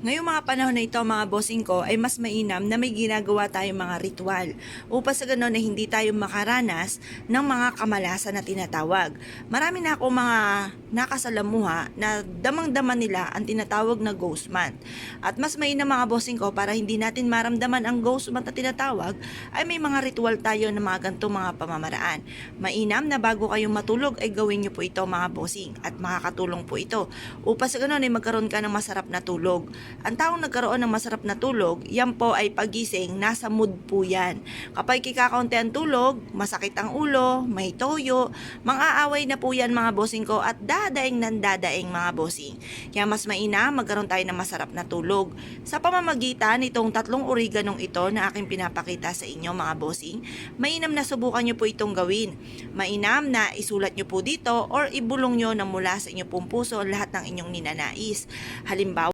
Ngayong mga panahon na ito mga bossing ko ay mas mainam na may ginagawa tayong mga ritual upang sa ganoon ay hindi tayo makaranas ng mga kamalasan na tinatawag. Marami na akong mga nakasalamuha na damang-dama nila ang tinatawag na ghost month. At mas mainam mga bossing ko para hindi natin maramdaman ang ghost month na tinatawag ay may mga ritual tayo na mga ganitong mga pamamaraan. Mainam na bago kayong matulog ay gawin nyo po ito mga bossing at makakatulong po ito upang sa ganoon ay magkaroon ka ng masarap na tulog. Ang taong nagkaroon ng masarap na tulog, yan po ay pagising, nasa mood po yan. Kapag kikakaunti ang tulog, masakit ang ulo, may toyo, mang-aaway na po yan mga bossing ko at dadaing ng dadaing mga bossing. Kaya mas mainam magkaroon tayo ng masarap na tulog. Sa pamamagitan nitong 3 oreganong ito na aking pinapakita sa inyo mga bossing, mainam na subukan nyo po itong gawin. Mainam na isulat nyo po dito or ibulong nyo na mula sa inyong pong puso lahat ng inyong ninanais. Halimbawa,